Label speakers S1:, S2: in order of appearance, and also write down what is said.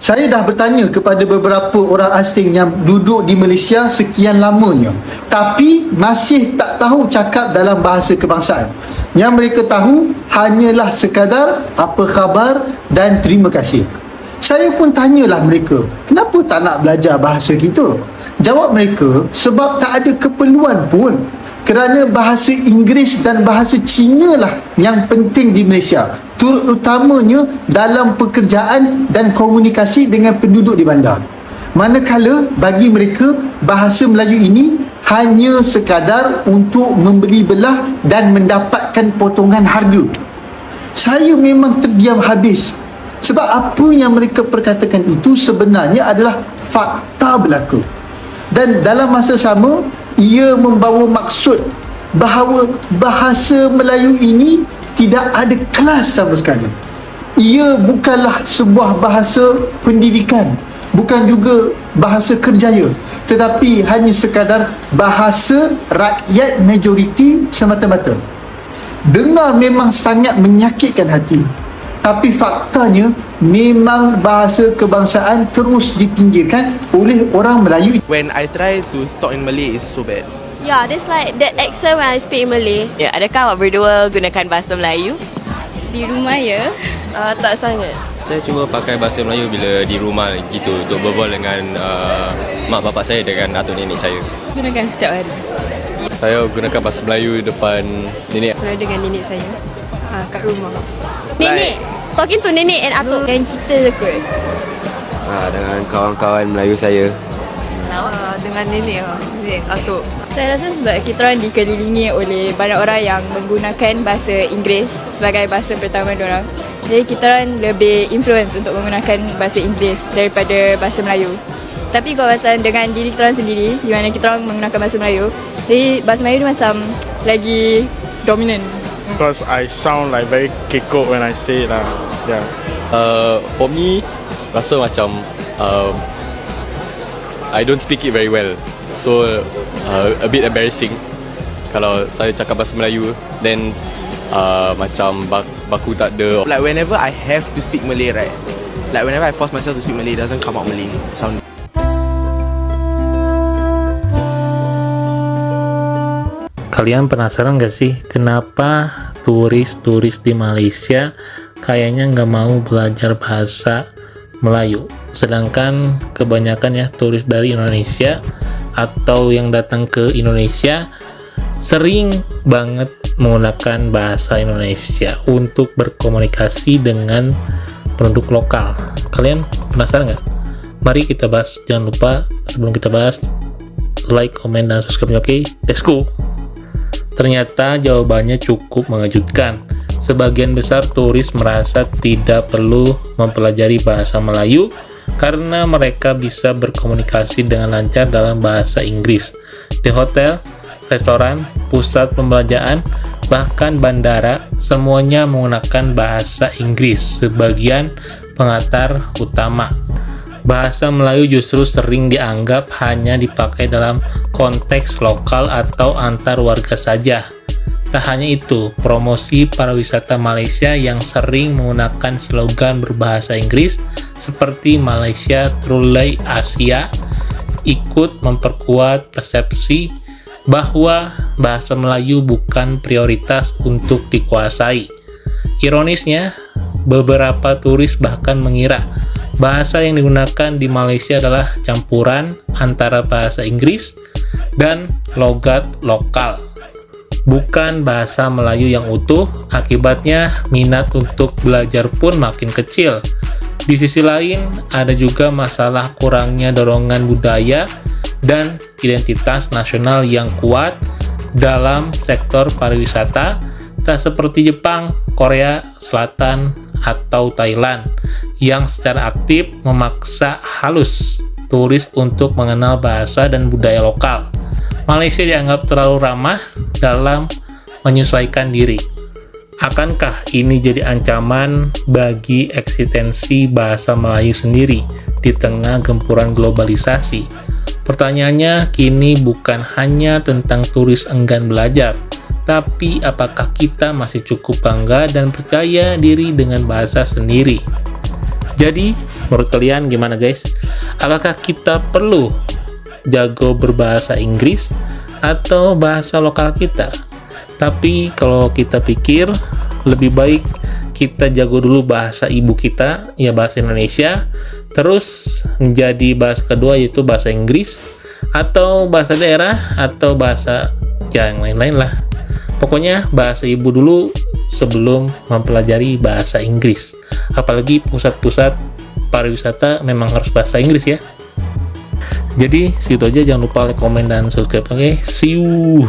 S1: Saya dah bertanya kepada beberapa orang asing yang duduk di Malaysia sekian lamanya, tapi masih tak tahu cakap dalam bahasa kebangsaan. Yang mereka tahu hanyalah sekadar apa khabar dan terima kasih. Saya pun tanyalah mereka, kenapa tak nak belajar bahasa kita? Jawab mereka, sebab tak ada keperluan pun. Kerana bahasa Inggeris dan bahasa Cina lah yang penting di Malaysia, terutamanya dalam pekerjaan dan komunikasi dengan penduduk di bandar. Manakala bagi mereka, bahasa Melayu ini hanya sekadar untuk membeli belah dan mendapatkan potongan harga. Saya memang terdiam habis, sebab apa yang mereka perkatakan itu sebenarnya adalah fakta berlaku. Dan dalam masa sama, ia membawa maksud bahawa bahasa Melayu ini tidak ada kelas sama sekali. Ia bukanlah sebuah bahasa pendidikan, bukan juga bahasa kerjaya, tetapi hanya sekadar bahasa rakyat majoriti semata-mata. Dengar memang sangat menyakitkan hati, tapi faktanya memang bahasa kebangsaan terus dipinggirkan oleh orang Melayu.
S2: When I try to talk in Malay, it's so bad.
S3: Yeah, there's like that accent when I speak in Malay.
S4: Ya, adakah awak berdua gunakan bahasa Melayu?
S3: Di rumah ya? Tak sangat.
S5: Saya cuba pakai bahasa Melayu bila di rumah gitu untuk berbual dengan mak bapak saya dengan atuk nenek saya.
S3: Gunakan setiap hari.
S5: Saya gunakan bahasa Melayu depan nenek.
S3: Selalu dengan nenek saya. Kat rumah. Nenek. Talking to nenek and atuk. Dan kita je kot.
S5: Dengan kawan-kawan Melayu saya.
S3: Dengan nenek atuk. Saya rasa sebab kita orang dikelilingi oleh banyak orang yang menggunakan bahasa Inggeris sebagai bahasa pertama diorang. Jadi kita orang lebih influence untuk menggunakan bahasa Inggeris daripada bahasa Melayu. Tapi kalau macam dengan diri kita orang sendiri, di mana kita orang menggunakan bahasa Melayu, jadi bahasa Melayu ni macam lagi dominant.
S6: Because I sound like very kekok when I say it lah. Yeah.
S5: For me, rasa macam I don't speak it very well. So a bit embarrassing kalau saya cakap bahasa Melayu, then macam baku tak ada.
S2: Like whenever I have to speak Malay, right? Like whenever I force myself to speak Malay, it doesn't come out Malay sound.
S7: Kalian penasaran gak sih kenapa turis-turis di Malaysia kayaknya nggak mau belajar bahasa Melayu? Sedangkan kebanyakan ya turis dari Indonesia atau yang datang ke Indonesia sering banget menggunakan bahasa Indonesia untuk berkomunikasi dengan penduduk lokal. Kalian penasaran nggak? Mari kita bahas. Jangan lupa sebelum kita bahas, like, komen, dan subscribe. Oke, let's go. Ternyata jawabannya cukup mengejutkan. Sebagian besar turis merasa tidak perlu mempelajari bahasa Melayu karena mereka bisa berkomunikasi dengan lancar dalam bahasa Inggris. Di hotel, restoran, pusat pembelanjaan, bahkan bandara, semuanya menggunakan bahasa Inggris sebagian pengantar utama. Bahasa Melayu justru sering dianggap hanya dipakai dalam konteks lokal atau antar warga saja. Tak hanya itu, promosi pariwisata Malaysia yang sering menggunakan slogan berbahasa Inggris seperti Malaysia Truly Asia ikut memperkuat persepsi bahwa bahasa Melayu bukan prioritas untuk dikuasai. Ironisnya, beberapa turis bahkan mengira bahasa yang digunakan di Malaysia adalah campuran antara bahasa Inggris dan logat lokal, bukan bahasa Melayu yang utuh. Akibatnya, minat untuk belajar pun makin kecil. Di sisi lain, ada juga masalah kurangnya dorongan budaya dan identitas nasional yang kuat dalam sektor pariwisata, tak seperti Jepang, Korea Selatan, atau Thailand yang secara aktif memaksa halus turis untuk mengenal bahasa dan budaya lokal. Malaysia dianggap terlalu ramah dalam menyesuaikan diri. Akankah ini jadi ancaman bagi eksistensi bahasa Melayu sendiri di tengah gempuran globalisasi? Pertanyaannya kini bukan hanya tentang turis enggan belajar, tapi apakah kita masih cukup bangga dan percaya diri dengan bahasa sendiri? Jadi, Menurut kalian gimana guys? Apakah kita perlu jago berbahasa Inggris atau bahasa lokal kita? Tapi kalau kita pikir, lebih baik kita jago dulu bahasa ibu kita, ya bahasa Indonesia, terus menjadi bahasa kedua yaitu bahasa Inggris, atau bahasa daerah, atau bahasa yang lain-lain lah. Pokoknya bahasa ibu dulu sebelum mempelajari bahasa Inggris. Apalagi pusat-pusat pariwisata memang harus bahasa Inggris ya. Jadi segitu aja, jangan lupa like, komen, dan subscribe. Oke, see you.